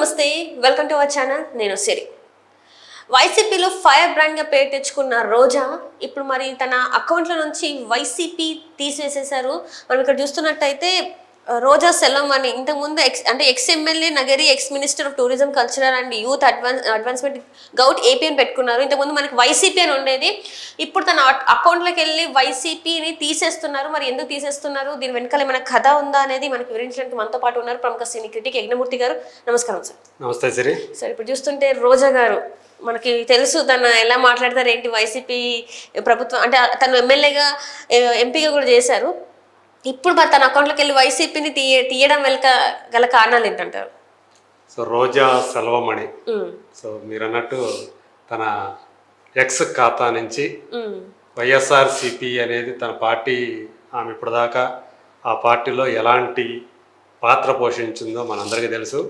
నమస్తే, welcome to our channel. నేను సిరి. వైసీపీలో ఫైర్ బ్రాండ్గా పేరు తెచ్చుకున్న రోజా ఇప్పుడు మరి తన అకౌంట్ల నుంచి వైసీపీ తీసివేసేశారు. మనం ఇక్కడ చూస్తున్నట్టయితే రోజా సెల్వం అని ఇంతకుముందు ex MLA Nagari, ex minister of tourism, cultural and youth advancement govt AP అని పెట్టుకున్నారు. ఇంతకుముందు మనకి వైసీపీ అని ఉండేది. ఇప్పుడు తన అకౌంట్లోకి వెళ్ళి వైసీపీని తీసేస్తున్నారు. మరి ఎందుకు తీసేస్తున్నారు, దీని వెనకాల ఏమైనా కథ ఉందా అనేది మనకి వివరించడానికి మనతో పాటు ఉన్నారు ప్రముఖ సినీ క్రిటిక్ యజ్ఞమూర్తి గారు. నమస్కారం సార్. నమస్తే సిరి. సార్, ఇప్పుడు చూస్తుంటే రోజా గారు మనకి తెలుసు తను ఎలా మాట్లాడతారు ఏంటి, వైసీపీ ప్రభుత్వం అంటే తను ఎమ్మెల్యేగా ఎంపీగా కూడా చేశారు. ఇప్పుడు మరి తన అకౌంట్లోకి వెళ్ళి వైసీపీని తీయడం వెనుక గల కారణాలు ఏంటంటారు? సో రోజా సెల్వమణి, సో మీరు అన్నట్టు తన ఎక్స్ ఖాతా నుంచి వైఎస్ఆర్సిపి అనేది తన పార్టీ, ఆమె ఇప్పటిదాకా ఆ పార్టీలో ఎలాంటి పాత్ర పోషించిందో మనందరికీ తెలుసు.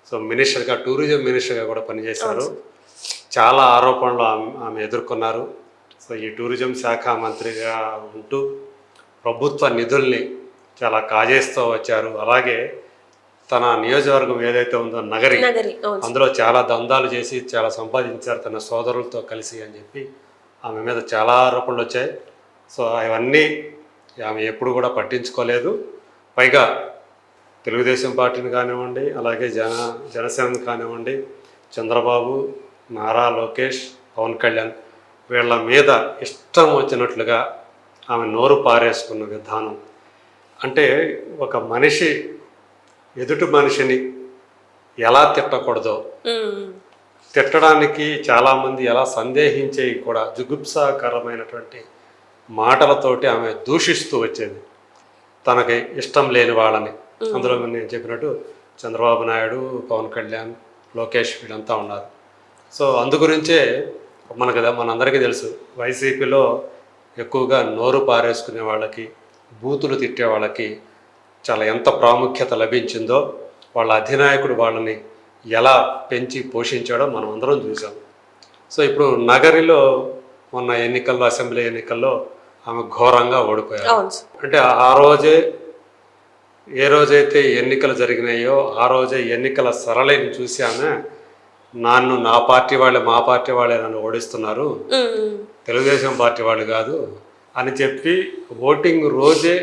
సో మినిస్టర్గా, టూరిజం మినిస్టర్గా కూడా పనిచేశారు. చాలా ఆరోపణలు ఆమె ఎదుర్కొన్నారు. సో ఈ టూరిజం శాఖ మంత్రిగా ఉంటూ ప్రభుత్వ నిధుల్ని చాలా కాజేస్తూ వచ్చారు. అలాగే తన నియోజకవర్గం ఏదైతే ఉందో నగరి, అందులో చాలా దందాలు చేసి చాలా సంపాదించారు తన సోదరులతో కలిసి అని చెప్పి ఆమె మీద చాలా ఆరోపణలు వచ్చాయి. సో అవన్నీ ఆమె ఎప్పుడు కూడా పట్టించుకోలేదు. పైగా తెలుగుదేశం పార్టీని కానివ్వండి, అలాగే జనసేనని కానివ్వండి, చంద్రబాబు, నారా లోకేష్, పవన్ కళ్యాణ్ వీళ్ళ మీద ఇష్టం వచ్చినట్లుగా ఆమె నోరు పారేసుకున్న విధానం, అంటే ఒక మనిషి ఎదుటి మనిషిని ఎలా తిట్టకూడదో తిట్టడానికి చాలామంది ఎలా సందేహించే కూడా జుగుప్సాకరమైనటువంటి మాటలతోటి ఆమె దూషిస్తూ వచ్చేది తనకి ఇష్టం లేని వాళ్ళని. అందులో నేను చెప్పినట్టు చంద్రబాబు నాయుడు, పవన్ కళ్యాణ్, లోకేష్ వీళ్ళంతా ఉన్నారు. సో అందుగురించే మనందరికీ తెలుసు వైసీపీలో ఎక్కువగా నోరు పారేసుకునే వాళ్ళకి, బూతులు తిట్టే వాళ్ళకి చాలా ఎంత ప్రాముఖ్యత లభించిందో, వాళ్ళ అధినాయకుడు వాళ్ళని ఎలా పెంచి పోషించాడో మనం అందరం చూసాం. సో ఇప్పుడు నగరిలో మొన్న ఎన్నికల్లో, అసెంబ్లీ ఎన్నికల్లో ఆమె ఘోరంగా ఓడిపోయారు. అంటే ఆ రోజే, ఏ రోజైతే ఎన్నికలు జరిగినాయో ఆ రోజే ఎన్నికల సరళిని చూసి ఆమె నా పార్టీ వాళ్ళే, మా పార్టీ వాళ్ళే నన్ను ఓడిస్తున్నారు, తెలుగుదేశం పార్టీ వాళ్ళు కాదు అని చెప్పి ఓటింగ్ రోజే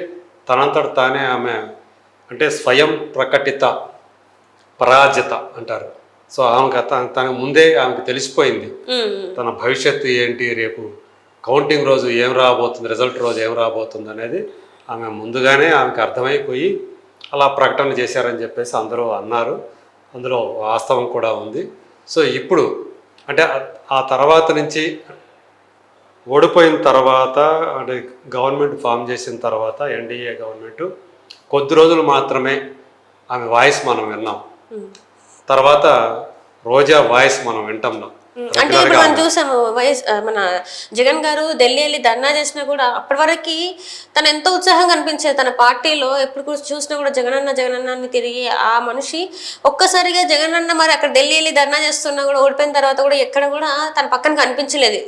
తనంతట తానే ఆమె అంటే స్వయం ప్రకటిత పరాజిత అంటారు. సో ఆమెకు తన ముందే ఆమెకు తెలిసిపోయింది తన భవిష్యత్తు ఏంటి, రేపు కౌంటింగ్ రోజు ఏం రాబోతుంది, రిజల్ట్ రోజు ఏం రాబోతుంది అనేది ఆమె ముందుగానే ఆమెకు అర్థమైపోయి అలా ప్రకటన చేశారని చెప్పేసి అందరూ అన్నారు. అందులో వాస్తవం కూడా ఉంది. సో ఇప్పుడు అంటే ఆ తర్వాత నుంచి ఓడిపోయిన తర్వాత, అంటే గవర్నమెంట్ ఫామ్ చేసిన తర్వాత, ఎన్డీఏ గవర్నమెంట్ కొద్ది రోజులు మాత్రమే ఆమె వాయిస్ మనం విన్నాం. తర్వాత రోజా వాయిస్ మనం వింటాం. అంటే ఇప్పుడు మనం చూసాము మన జగన్ గారు ఢిల్లీ వెళ్ళి ధర్నా చేసినా కూడా అప్పటి వరకు తను ఎంతో ఉత్సాహంగా అనిపించేది. తన పార్టీలో ఎప్పుడు కూడా చూసినా కూడా జగనన్న అని తిరిగి ఆ మనిషి ఒక్కసారిగా జగనన్న మరి అక్కడ ఢిల్లీ వెళ్ళి ధర్నా చేస్తున్నా కూడా ఓడిపోయిన తర్వాత కూడా ఎక్కడ కూడా తన పక్కన కనిపించలేదు.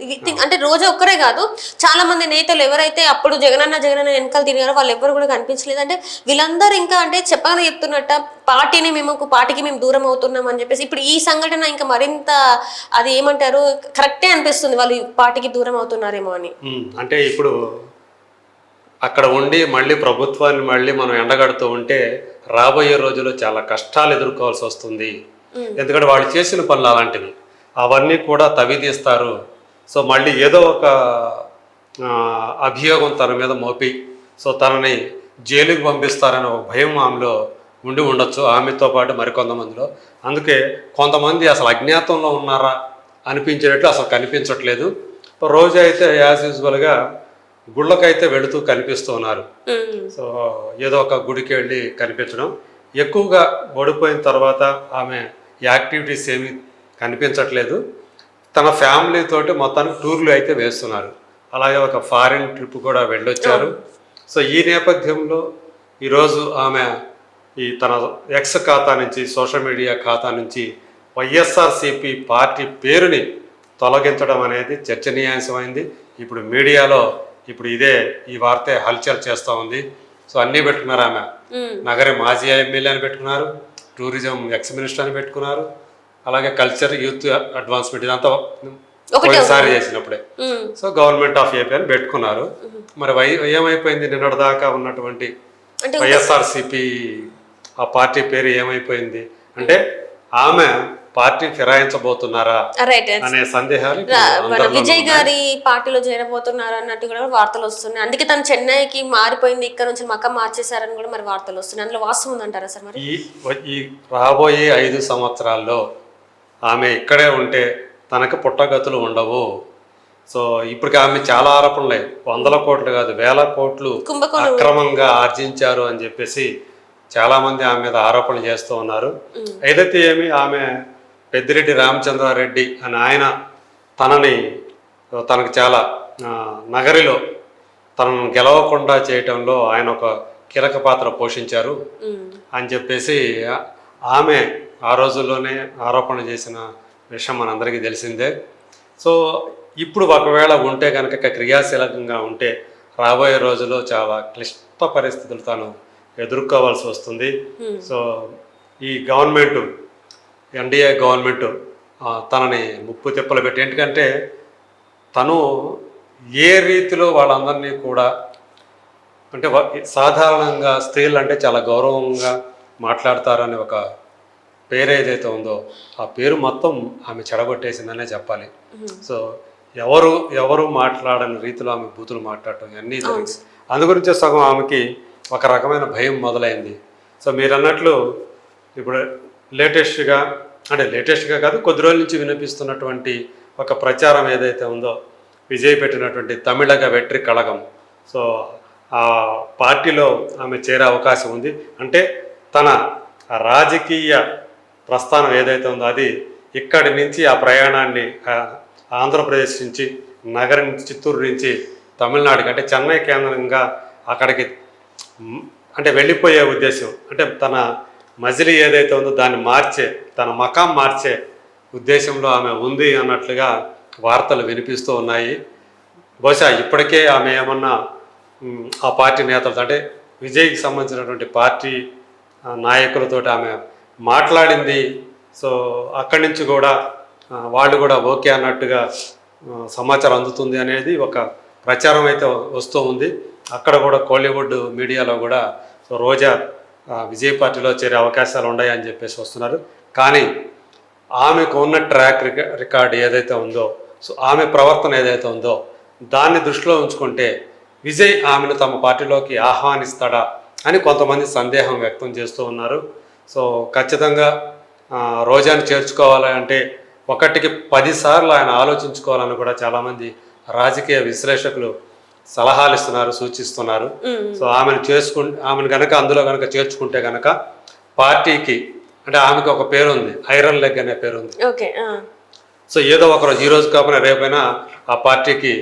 అంటే రోజా ఒక్కరే కాదు, చాలా మంది నేతలు ఎవరైతే అప్పుడు జగనన్న వెనకాల తిరిగారో వాళ్ళు ఎవరు కూడా కనిపించలేదు. అంటే వీళ్ళందరూ ఇంకా అంటే చెప్పగానే చెప్తున్నట్ట పార్టీకి మేము దూరం అవుతున్నాం అని చెప్పేసి ఇప్పుడు ఈ సంఘటన ఇంకా మరింత అది ఏమంటారు కరెక్టే అనిపిస్తుంది, వాళ్ళు పార్టీకి దూరం అవుతున్నారేమో అని. అంటే ఇప్పుడు అక్కడ ఉండి మళ్ళీ ప్రభుత్వాన్ని మళ్ళీ మనం ఎండగడుతూ ఉంటే రాబోయే రోజుల్లో చాలా కష్టాలు ఎదుర్కోవాల్సి వస్తుంది. ఎందుకంటే వాళ్ళు చేసిన పనులు అలాంటివి, అవన్నీ కూడా తవిదీస్తారు. సో మళ్ళీ ఏదో ఒక అభియోగం తన మీద మోపి సో తనని జైలుకి పంపిస్తారని ఒక భయం ఆమెలో ఉండి ఉండొచ్చు, ఆమెతో పాటు మరికొంతమందిలో. అందుకే కొంతమంది అసలు అజ్ఞాతంలో ఉన్నారా అనిపించేటట్లు అసలు కనిపించట్లేదు. రోజు అయితే యాజ్ యూజువల్గా గుళ్ళకైతే వెళుతూ కనిపిస్తూ ఉన్నారు. సో ఏదో ఒక గుడికి వెళ్ళి కనిపించడం, ఎక్కువగా ఓడిపోయిన తర్వాత ఆమె యాక్టివిటీస్ ఏమీ కనిపించట్లేదు. తన ఫ్యామిలీతోటి మొత్తానికి టూర్లు అయితే వేస్తున్నారు. అలాగే ఒక ఫారిన్ ట్రిప్ కూడా వెళ్ళొచ్చారు. సో ఈ నేపథ్యంలో ఈరోజు ఆమె ఈ తన ఎక్స్ ఖాతా నుంచి, సోషల్ మీడియా ఖాతా నుంచి వైఎస్ఆర్సిపి పార్టీ పేరుని తొలగించడం అనేది చర్చనీయాంశమైంది. ఇప్పుడు మీడియాలో ఈ వార్తే హల్చల్ చేస్తూ ఉంది. సో అన్నీ పెట్టుకున్నారు. ఆమె నగరి మాజీ ఎమ్మెల్యే అని పెట్టుకున్నారు, టూరిజం ఎక్స్ మినిస్టర్ అని పెట్టుకున్నారు, అలాగే కల్చర్ యూత్ అడ్వాన్స్మెంట్ ఇదంతా ఒకటే ఒకసారి చేసినప్పుడే. సో గవర్నమెంట్ ఆఫ్ ఏపీ అని పెట్టుకున్నారు. మరి ఏమైపోయింది నిన్నటిదాకా ఉన్నటువంటి అంటే వైఎస్ఆర్సిపి ఆ పార్టీ పేరు ఏమైపోయింది అంటే ఆమె పార్టీ ఫిరాయించబోతున్నారా రైట్ అనే సందేహాలు ఇప్పుడు మన అందరిలో విజయ్ ఉన్నాయి. గారి పార్టీలో చేరబోతున్నారు అన్నట్టు కూడా వార్తలు వస్తున్నాయి. అందుకే తను చెన్నైకి మారిపోయింది, ఇక్కడ నుంచి మకం మార్చేశారని కూడా మరి వార్తలు వస్తున్నాయి. అందులో వాస్తవం ఉందంటారా సార్? మరి ఈ రాబోయే 5 సంవత్సరాల్లో ఆమె ఇక్కడే ఉంటే తనకు పుట్టగతులు ఉండవు. సో ఇప్పటికి ఆమె చాలా ఆరోపణలే, 100 కోట్లు కాదు 1000 కోట్లు కుంభకోణం అక్రమంగా ఆర్జించారు అని చెప్పేసి చాలా మంది ఆమె మీద ఆరోపణలు చేస్తూ ఉన్నారు. ఏదైతే ఏమి ఆమె పెద్దిరెడ్డి రామచంద్రారెడ్డి అని ఆయన తనకు చాలా నగరిలో తనను గెలవకుండా చేయటంలో ఆయన ఒక కీలక పాత్ర పోషించారు అని చెప్పేసి ఆమె ఆ రోజుల్లోనే ఆరోపణ చేసిన విషయం మనందరికీ తెలిసిందే. సో ఇప్పుడు ఒకవేళ ఉంటే కనుక క్రియాశీలకంగా ఉంటే రాబోయే రోజుల్లో చాలా క్లిష్ట పరిస్థితులు తాను ఎదుర్కోవాల్సి వస్తుంది. సో ఈ గవర్నమెంట్ ఎన్డీఏ గవర్నమెంట్ తనని ముప్పు తిప్పలు పెట్టి, ఎందుకంటే తను ఏ రీతిలో వాళ్ళందరినీ కూడా అంటే సాధారణంగా స్త్రీలు అంటే చాలా గౌరవంగా మాట్లాడతారని ఒక పేరు ఏదైతే ఉందో ఆ పేరు మొత్తం ఆమె చెడగొట్టేసిందనే చెప్పాలి. సో ఎవరు మాట్లాడని రీతిలో ఆమె బూతులు మాట్లాడటం ఇవన్నీ జరిగింది. అందు గురించే సగం ఆమెకి ఒక రకమైన భయం మొదలైంది. సో మీరు అన్నట్లు ఇప్పుడు లేటెస్ట్గా కాదు కొద్ది రోజుల నుంచి వినిపిస్తున్నటువంటి ఒక ప్రచారం ఏదైతే ఉందో విజయ్ పెట్టినటువంటి తమిళగ వెట్రి కళగం, సో ఆ పార్టీలో ఆమె చేరే అవకాశం ఉంది. అంటే తన రాజకీయ ప్రస్థానం ఏదైతే ఉందో అది ఇక్కడి నుంచి ఆ ప్రయాణాన్ని ఆంధ్రప్రదేశ్ నుంచి నగరం చిత్తూరు నుంచి తమిళనాడుకి అంటే చెన్నై కేంద్రంగా అక్కడికి అంటే వెళ్ళిపోయే ఉద్దేశం, అంటే తన మజిలీ ఏదైతే ఉందో దాన్ని తన మకాం మార్చే ఉద్దేశంలో ఆమె ఉంది అన్నట్లుగా వార్తలు వినిపిస్తూ ఉన్నాయి. బహుశా ఇప్పటికే ఆమె ఏమన్నా ఆ పార్టీ నేతలతో అంటే విజయ్కి సంబంధించినటువంటి పార్టీ నాయకులతో ఆమె మాట్లాడింది. సో అక్కడి నుంచి కూడా వాళ్ళు కూడా ఓకే అన్నట్టుగా సమాచారం అందుతుంది అనేది ఒక ప్రచారం అయితే వస్తూ ఉంది. అక్కడ కూడా కోలీవుడ్ మీడియాలో కూడా సో రోజా విజయ్ పార్టీలో చేరే అవకాశాలు ఉన్నాయని చెప్పేసి వస్తున్నారు. కానీ ఆమెకు ఉన్న ట్రాక్ రికార్డ్ ఏదైతే ఉందో, సో ఆమె ప్రవర్తన ఏదైతే ఉందో దాన్ని దృష్టిలో ఉంచుకుంటే విజయ్ ఆమెను తమ పార్టీలోకి ఆహ్వానిస్తాడా అని కొంతమంది సందేహం వ్యక్తం చేస్తూ ఉన్నారు. సో ఖచ్చితంగా రోజాని చేర్చుకోవాలి అంటే 1కి 10 సార్లు ఆయన ఆలోచించుకోవాలని కూడా చాలామంది రాజకీయ విశ్లేషకులు సలహాలు ఇస్తున్నారు, సూచిస్తున్నారు. సో ఆమెను కనుక అందులో కనుక చేర్చుకుంటే కనుక పార్టీకి అంటే ఆమెకు ఒక పేరు ఉంది, ఐరన్ లెగ్ అనే పేరు ఉంది. సో ఏదో ఒకరోజు ఈ రోజు కాకుండా రేపైనా ఆ పార్టీకి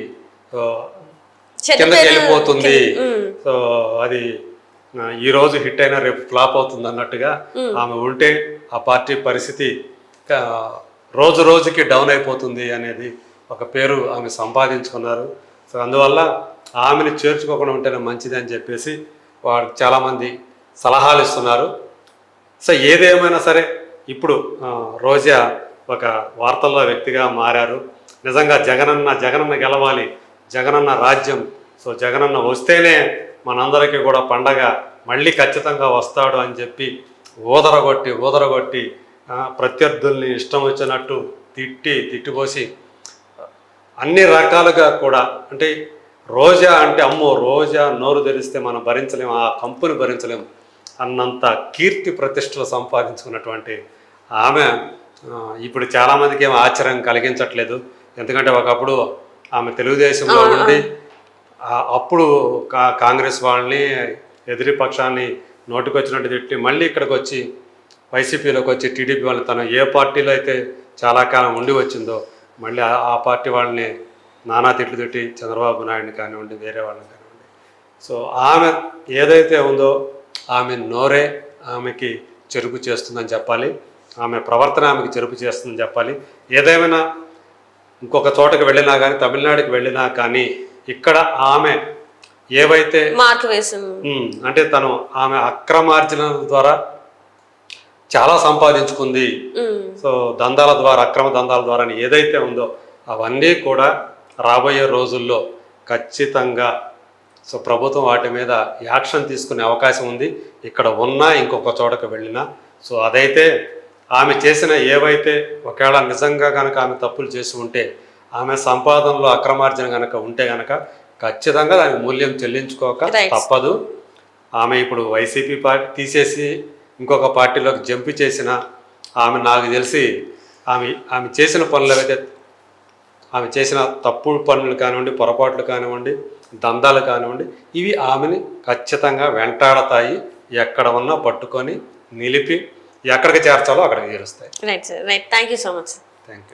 కిందకి వెళ్ళిపోతుంది. సో అది ఈ రోజు హిట్ అయినా రేపు ఫ్లాప్ అవుతుంది అన్నట్టుగా ఆమె ఉంటే ఆ పార్టీ పరిస్థితి రోజు రోజుకి డౌన్ అయిపోతుంది అనేది ఒక పేరు ఆమె సంపాదించుకున్నారు. సో అందువల్ల ఆమెను చేర్చుకోకుండా ఉంటేనే మంచిది అని చెప్పేసి వాడు చాలామంది సలహాలు ఇస్తున్నారు. సో ఏదేమైనా సరే ఇప్పుడు రోజా ఒక వార్తల్లో వ్యక్తిగా మారారు. నిజంగా జగనన్న గెలవాలి, జగనన్న రాజ్యం, సో జగనన్న వస్తేనే మనందరికీ కూడా పండగ, మళ్ళీ ఖచ్చితంగా వస్తాడు అని చెప్పి ఊదరగొట్టి ప్రత్యర్థుల్ని ఇష్టం వచ్చినట్టు తిట్టిపోసి అన్ని రకాలుగా కూడా అంటే రోజా అంటే అమ్మో రోజా నోరు తెరిస్తే మనం భరించలేము, ఆ కంపుని భరించలేము అన్నంత కీర్తి ప్రతిష్టలు సంపాదించుకున్నటువంటి ఆమె ఇప్పుడు చాలామందికి ఏమో ఆశ్చర్యం కలిగించట్లేదు. ఎందుకంటే ఒకప్పుడు ఆమె తెలుగుదేశంలో ఉండి అప్పుడు కాంగ్రెస్ వాళ్ళని ఎదిరి పక్షాన్ని నోటికొచ్చినట్టు తిట్టి మళ్ళీ ఇక్కడికి వచ్చి వైసీపీలోకి వచ్చి టీడీపీ వాళ్ళని తను ఏ పార్టీలో అయితే చాలా కాలం ఉండి వచ్చిందో మళ్ళీ ఆ పార్టీ వాళ్ళని నానా తిట్లు తిట్టి చంద్రబాబు నాయుడిని కానివ్వండి వేరే వాళ్ళని కానివ్వండి. సో ఆమె ఏదైతే ఉందో ఆమె నోరే ఆమెకి చెరుపు చేస్తుందని చెప్పాలి, ఆమె ప్రవర్తన ఆమెకి చెరుపు చేస్తుందని చెప్పాలి. ఏదేమైనా ఇంకొక చోటకి వెళ్ళినా కానీ తమిళనాడుకి వెళ్ళినా కానీ ఇక్కడ ఆమె ఏవైతే మార్క్ వేసింది అంటే ఆమె అక్రమార్జన ద్వారా చాలా సంపాదించుకుంది, సో దందాల ద్వారా, అక్రమ దందాల ద్వారా ఏదైతే ఉందో అవన్నీ కూడా రాబోయే రోజుల్లో ఖచ్చితంగా సో ప్రభుత్వం వాటి మీద యాక్షన్ తీసుకునే అవకాశం ఉంది. ఇక్కడ ఉన్నా ఇంకొక చోటకు వెళ్ళినా. సో అదైతే ఆమె చేసిన ఏవైతే ఒకవేళ నిజంగా కనుక ఆమె తప్పులు చేసి ఉంటే, ఆమె సంపాదనలో అక్రమార్జన కనుక ఉంటే కనుక ఖచ్చితంగా దానికి మూల్యం చెల్లించుకోక తప్పదు. ఆమె ఇప్పుడు వైసీపీ పార్టీ తీసేసి ఇంకొక పార్టీలోకి జంప్ చేసిన ఆమె, నాకు తెలిసి ఆమె చేసిన పనులు ఏవైతే, ఆమె చేసిన తప్పుడు పనులు కానివ్వండి, పొరపాట్లు కానివ్వండి, దందాలు కానివ్వండి, ఇవి ఆమెని ఖచ్చితంగా వెంటాడతాయి. ఎక్కడ ఉన్నా పట్టుకొని నిలిపి ఎక్కడికి చేర్చాలో అక్కడికి చేరుస్తాయి. Right sir, right. Thank you so much. Thank you.